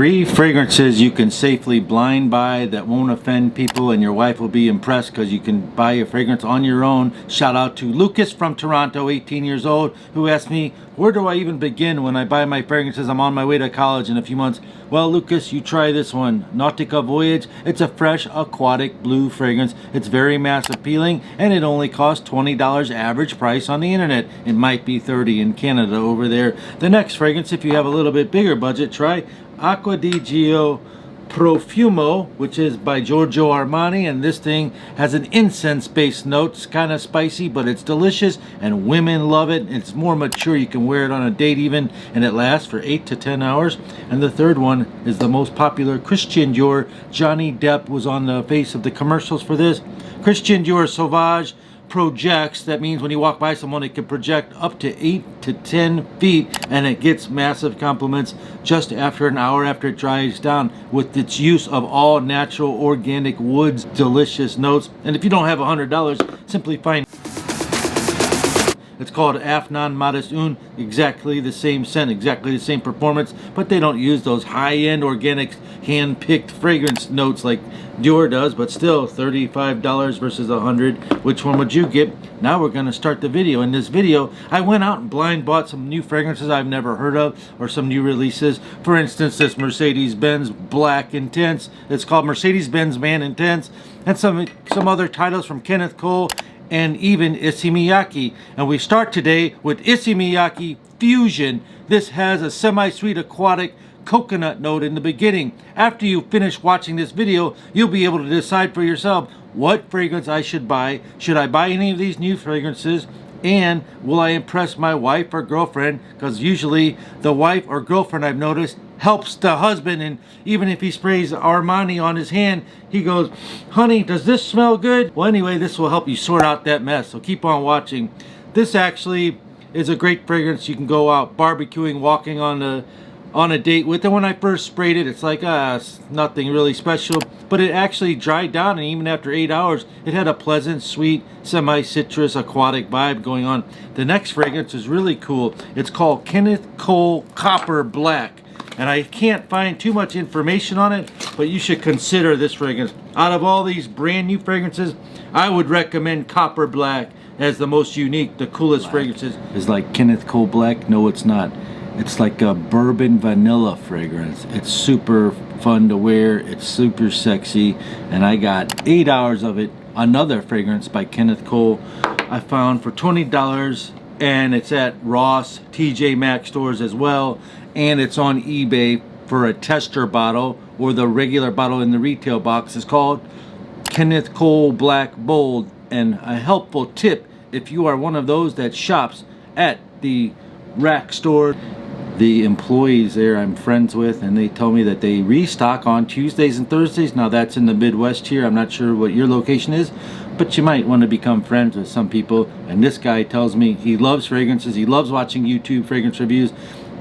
3 fragrances you can safely blind buy that won't offend people, and your wife will be impressed because you can buy a fragrance on your own. Shout out to Lucas from Toronto, 18 years old, who asked me, where do I even begin when I buy my fragrances? I'm on my way to college in a few months. Well, Lucas, you try this one, Nautica VOYAGE. It's a fresh aquatic blue fragrance. It's very mass appealing, and it only costs $20 average price on the internet. It might be $30 in Canada over there. The next fragrance, if you have a little bit bigger budget, try Acqua di Profumo, which is by Giorgio Armani, and this thing has an incense-based note. It's kind of spicy, but it's delicious, and women love it. It's more mature. You can wear it on a date even, and it lasts for 8 to 10 hours. And the third one is the most popular, Christian Dior. Johnny Depp was on the face of the commercials for this. Christian Dior Sauvage projects. That means when you walk by someone, it can project up to 8 to 10 feet, and it gets massive compliments just after an hour after it dries down, with its use of all natural organic woods, delicious notes. And if you don't have $100, simply find it's called Afnan Modest Un, exactly the same scent, exactly the same performance, but they don't use those high-end organic hand-picked fragrance notes like Dior does, but still $35 versus $100. Which one would you get? Now we're going to start the video. In this video, I went out and blind bought some new fragrances I've never heard of, or some new releases. For instance, this Mercedes-Benz Black Intense. It's called Mercedes-Benz Man Intense, and some other titles from Kenneth Cole, and even Issey. And we start today with Issey Fusion. This has a semi-sweet aquatic coconut note in the beginning. After you finish watching this video, you'll be able to decide for yourself what fragrance I should buy. Should I buy any of these new fragrances? And will I impress my wife or girlfriend? Because usually the wife or girlfriend, I've noticed, helps the husband, and even if he sprays Armani on his hand, he goes, honey, does this smell good? Well, anyway, this will help you sort out that mess, so keep on watching. This actually is a great fragrance. You can go out barbecuing, walking on a date with it. When I first sprayed it, it's like, it's nothing really special, but it actually dried down, and even after 8 hours, it had a pleasant, sweet, semi-citrus, aquatic vibe going on. The next fragrance is really cool. It's called Kenneth Cole Copper Black, and I can't find too much information on it, but you should consider this fragrance. Out of all these brand new fragrances, I would recommend Copper Black as the most unique, the coolest fragrances. It's like Kenneth Cole Black? No, it's not. It's like a bourbon vanilla fragrance. It's super fun to wear. It's super sexy. And I got 8 hours of it. Another fragrance by Kenneth Cole I found for $20. And it's at Ross, TJ Maxx stores as well. And it's on eBay for a tester bottle, or the regular bottle in the retail box. It's called Kenneth Cole Black Bold. And a helpful tip, if you are one of those that shops at the rack store, the employees there I'm friends with, and they tell me that they restock on Tuesdays and Thursdays. Now that's in the Midwest here. I'm not sure what your location is, but you might want to become friends with some people. And this guy tells me he loves fragrances. He loves watching YouTube fragrance reviews,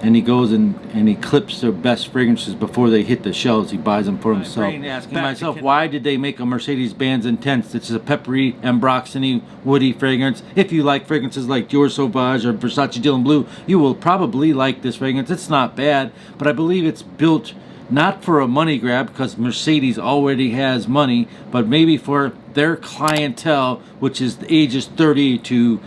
and he goes and he clips their best fragrances before they hit the shelves. He buys them for himself. Asking myself, why did they make a Mercedes-Benz Intense? This is a peppery, ambroxany, woody fragrance. If you like fragrances like Dior Sauvage or Versace Dylan Blue, you will probably like this fragrance. It's not bad, but I believe it's built not for a money grab, because Mercedes already has money, but maybe for their clientele, which is ages 30 to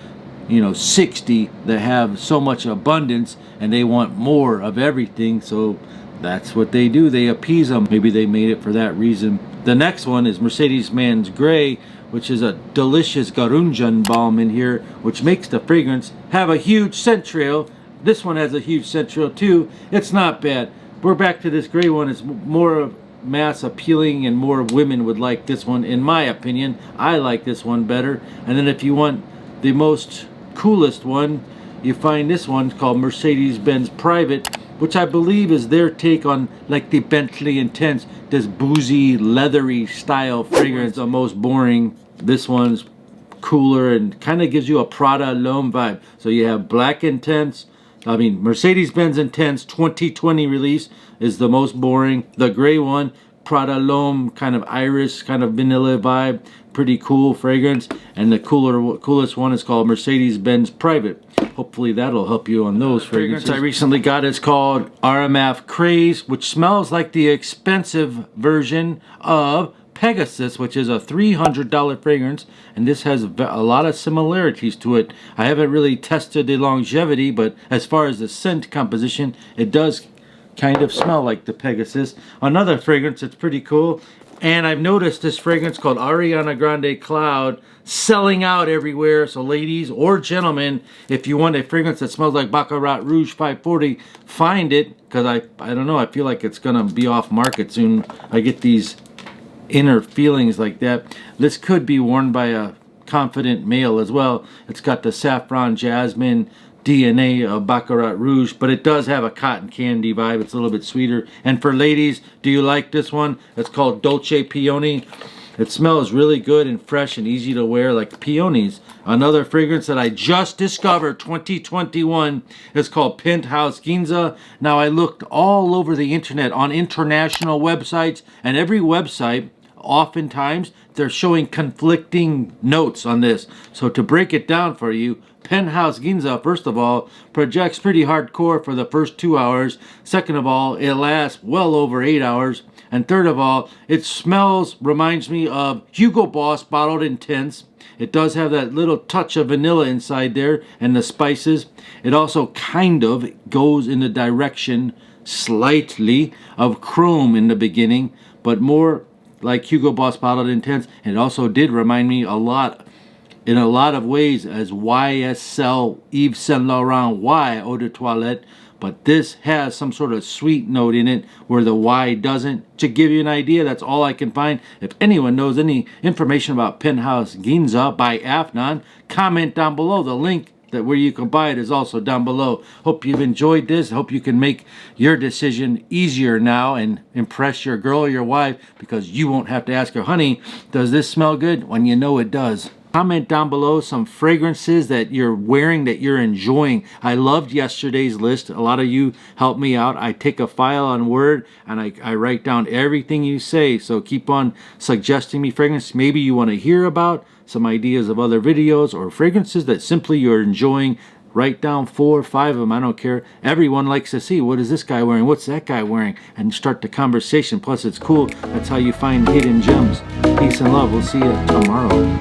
60, that have so much abundance and they want more of everything. So that's what they do. They appease them. Maybe they made it for that reason. The next one is Mercedes-Benz Gray, which is a delicious Garunjan balm in here, which makes the fragrance have a huge scent trail. This one has a huge scent trail too. It's not bad. We're back to this gray one. It's more mass appealing, and more women would like this one, in my opinion. I like this one better. And then if you want the most coolest one, you find this one called Mercedes-Benz Private, which I believe is their take on like the Bentley Intense, this boozy, leathery style fragrance. The most boring. This one's cooler and kind of gives you a Prada L'Homme vibe. So you have Black Intense, Mercedes-Benz Intense 2020 release is the most boring. The gray one, Prada L'Homme, kind of iris, kind of vanilla vibe, pretty cool fragrance. And the coolest one is called Mercedes-Benz Private. hopefully that'll help you on those fragrances. I recently got is called RMF Craze, which smells like the expensive version of Pegasus, which is a $300 fragrance, and this has a lot of similarities to it. I haven't really tested the longevity, but as far as the scent composition, it does kind of smell like the Pegasus. Another fragrance that's pretty cool, and I've noticed this fragrance called Ariana Grande Cloud selling out everywhere. So ladies or gentlemen, if you want a fragrance that smells like Baccarat Rouge 540, find it, because I don't know, I feel like it's gonna be off market soon. I get these inner feelings like that. This could be worn by a confident male as well. It's got the saffron jasmine DNA of Baccarat Rouge, but it does have a cotton candy vibe. It's a little bit sweeter. And for ladies, do you like this one? It's called Dolce Peony. It smells really good and fresh and easy to wear like peonies. Another fragrance that I just discovered 2021 is called Penthouse Ginza. Now I looked all over the internet on international websites, and every website, oftentimes they're showing conflicting notes on this. So to break it down for you, Penthouse Ginza, first of all, projects pretty hardcore for the first 2 hours. Second of all, it lasts well over 8 hours. And third of all, it smells, reminds me of Hugo Boss Bottled Intense. It does have that little touch of vanilla inside there and the spices. It also kind of goes in the direction slightly of chrome in the beginning, but more like Hugo Boss Bottled Intense. And it also did remind me a lot, in a lot of ways, as YSL Yves Saint Laurent Y Eau de Toilette. But this has some sort of sweet note in it where the Y doesn't. To give you an idea, that's all I can find. If anyone knows any information about Penthouse Ginza by Afnan, comment down below. The link that where you can buy it is also down below. Hope you've enjoyed this. Hope you can make your decision easier now and impress your girl or your wife, because you won't have to ask her, honey, does this smell good? When you know it does. Comment down below some fragrances that you're wearing that you're enjoying. I loved yesterday's list. A lot of you helped me out. I take a file on Word and I write down everything you say. So keep on suggesting me fragrances maybe you want to hear about, some ideas of other videos, or fragrances that simply you're enjoying. Write down 4 or 5 of them. I don't care. Everyone likes to see, what is this guy wearing? What's that guy wearing? And start the conversation. Plus, it's cool. That's how you find hidden gems. Peace and love. We'll see you tomorrow.